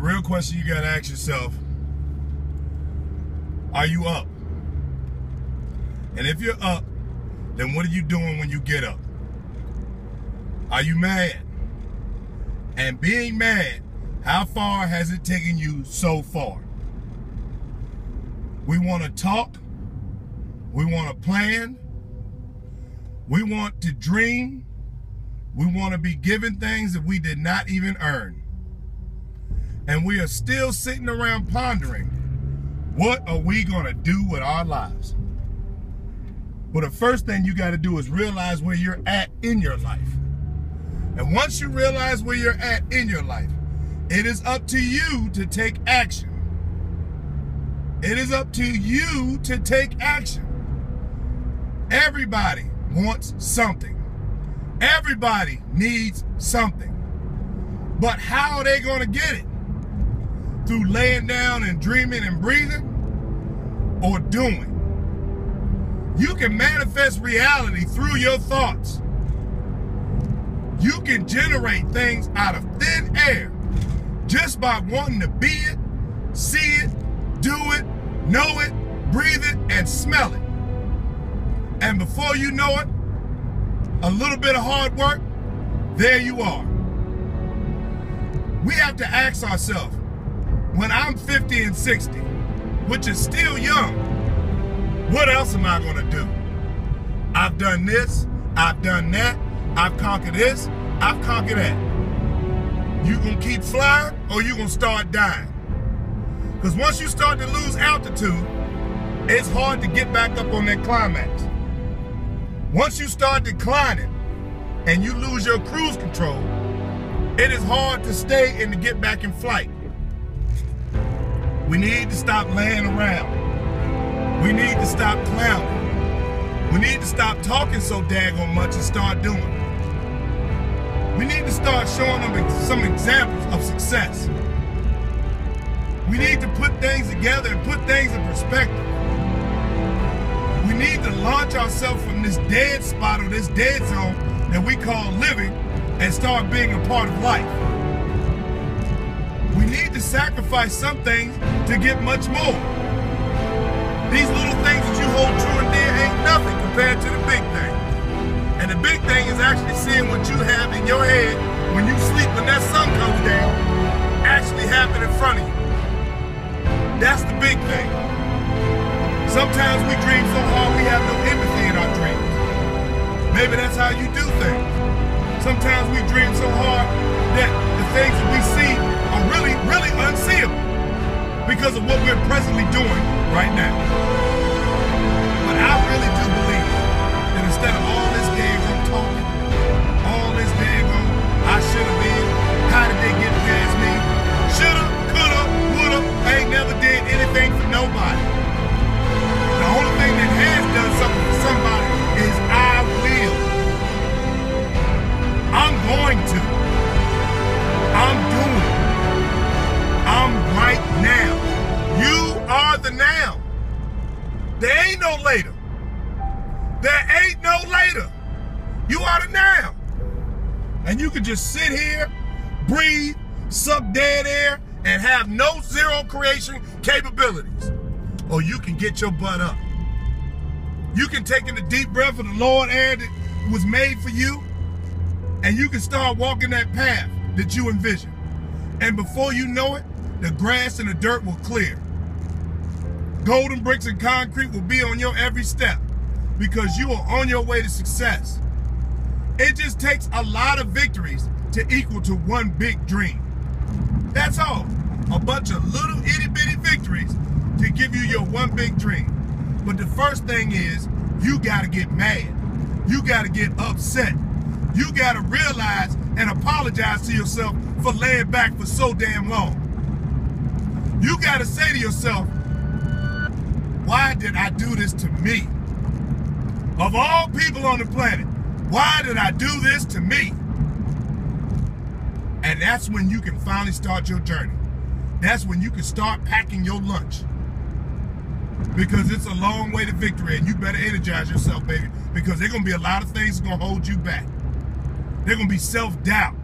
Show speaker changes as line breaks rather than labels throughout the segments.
real question you gotta ask yourself, are you up? And if you're up, then what are you doing when you get up? Are you mad? And being mad, how far has it taken you so far? We want to talk. We want to plan. We want to dream. We want to be given things that we did not even earn. And we are still sitting around pondering, what are we going to do with our lives? Well, the first thing you got to do is realize where you're at in your life. And once you realize where you're at in your life, it is up to you to take action. It is up to you to take action. Everybody wants something. Everybody needs something. But how are they going to get it? Through laying down and dreaming and breathing, or doing? You can manifest reality through your thoughts. You can generate things out of thin air just by wanting to be it, see it, do it, know it, breathe it, and smell it. And before you know it, a little bit of hard work, there you are. We have to ask ourselves, when I'm 50 and 60, which is still young, what else am I going to do? I've done this, I've done that, I've conquered this, I've conquered that. You gonna keep flying or you gonna start dying? Because once you start to lose altitude, it's hard to get back up on that climax. Once you start declining and you lose your cruise control, it is hard to stay and to get back in flight. We need to stop laying around. We need to stop clowning. We need to stop talking so daggone much and start doing it. We need to start showing them some examples of success. We need to put things together and put things in perspective. We need to launch ourselves from this dead spot or this dead zone that we call living and start being a part of life. We need to sacrifice some things to get much more. These little things that you hold true and dear ain't nothing compared to the big thing. And the big thing is actually seeing what you have in your head when you sleep, when that sun comes down, actually happen in front of you. That's the big thing. Sometimes we dream so hard we have no empathy in our dreams. Maybe that's how you do things. Sometimes we dream so hard that the things that we see are really, really unseeable because of what we're presently doing right now. But I really do believe that instead of all this daggone talking, all this daggone I should have been, how did they get past me? Shoulda, coulda, woulda, I ain't never did anything for nobody. The only thing that has done something for somebody is I will. I'm going to. I'm doing. I'm right now. You are the now. There ain't no later. There ain't no later. You are the now. And you can just sit here, breathe, suck dead air, and have no zero creation capabilities. Or you can get your butt up. You can take in the deep breath of the Lord air that was made for you, and you can start walking that path that you envision. And before you know it, the grass and the dirt will clear. Golden bricks and concrete will be on your every step because you are on your way to success. It just takes a lot of victories to equal to one big dream. That's all. A bunch of little itty-bitty victories to give you your one big dream. But the first thing is, you gotta get mad. You gotta get upset. You gotta realize and apologize to yourself for laying back for so damn long. You gotta say to yourself, why did I do this to me? Of all people on the planet, why did I do this to me? And that's when you can finally start your journey. That's when you can start packing your lunch. Because it's a long way to victory, and you better energize yourself, baby, because there's going to be a lot of things that's going to hold you back. There's going to be self-doubt.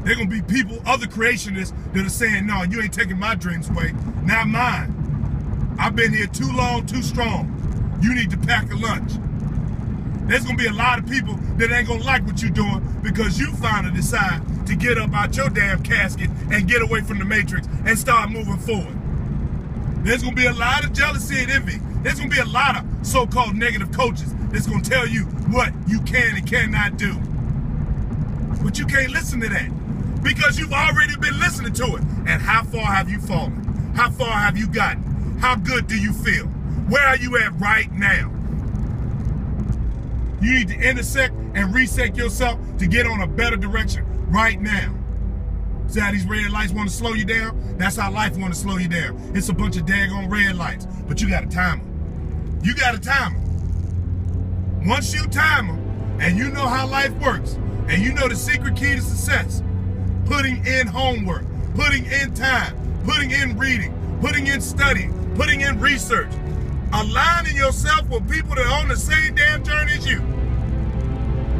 They're going to be people, other creationists, that are saying, no, you ain't taking my dreams away, not mine. I've been here too long, too strong. You need to pack a lunch. There's going to be a lot of people that ain't going to like what you're doing because you finally decide to get up out your damn casket and get away from the matrix and start moving forward. There's going to be a lot of jealousy and envy. There's going to be a lot of so-called negative coaches that's going to tell you what you can and cannot do. But you can't listen to that because you've already been listening to it. And how far have you fallen? How far have you gotten? How good do you feel? Where are you at right now? You need to intersect and reset yourself to get on a better direction right now. See how these red lights want to slow you down? That's how life want to slow you down. It's a bunch of daggone red lights, but you got to time them. You got to time them. Once you time them, and you know how life works, and you know the secret key to success, putting in homework, putting in time, putting in reading, putting in studying, putting in research, aligning yourself with people that are on the same damn journey as you.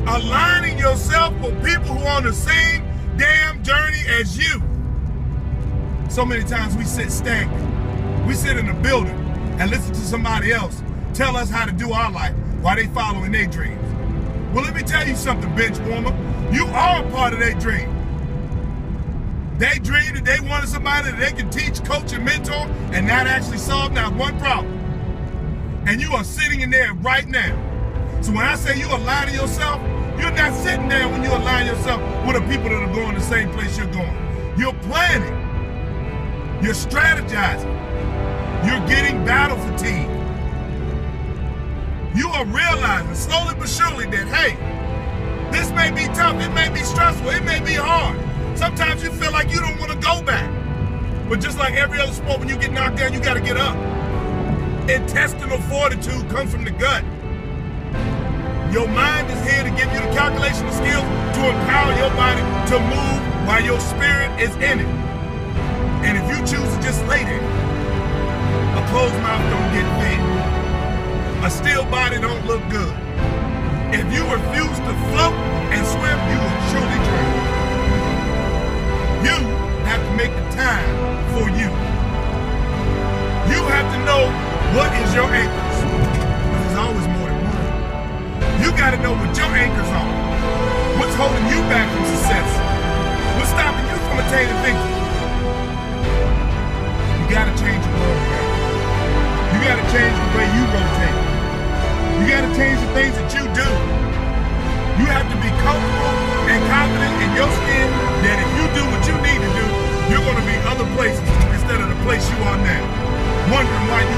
Aligning yourself with people who are on the same damn journey as you. So many times we sit stagnant. We sit in a building and listen to somebody else tell us how to do our life while they following their dreams. Well, let me tell you something, bench warmer. You are a part of their dream. They dreamed that they wanted somebody that they can teach, coach, and mentor and not actually solve not one problem. And you are sitting in there right now. So when I say you align yourself, you're not sitting there when you align yourself with the people that are going the same place you're going. You're planning. You're strategizing. You're getting battle fatigue. You are realizing slowly but surely that, hey, this may be tough, it may be stressful, it may be hard. Sometimes you feel like you don't want to go back. But just like every other sport, when you get knocked down, you got to get up. Intestinal fortitude comes from the gut. Your mind is here to give you the calculation skills to empower your body to move while your spirit is in it. And if you choose to just lay there, a closed mouth don't get fed. A still body don't look good. If you refuse to float and swim, you will surely drown. You have to make the time for you. You have to know what is your anchors. There's always more than one. You got to know what your anchors are. What's holding you back from success? What's stopping you from attaining victory? You got to change your program. You got to change the way you rotate. You got to change the things that you do. You have to be comfortable and confident in your skin that if you do what you need to do, you're going to be other places instead of the place you are now. Wondering why you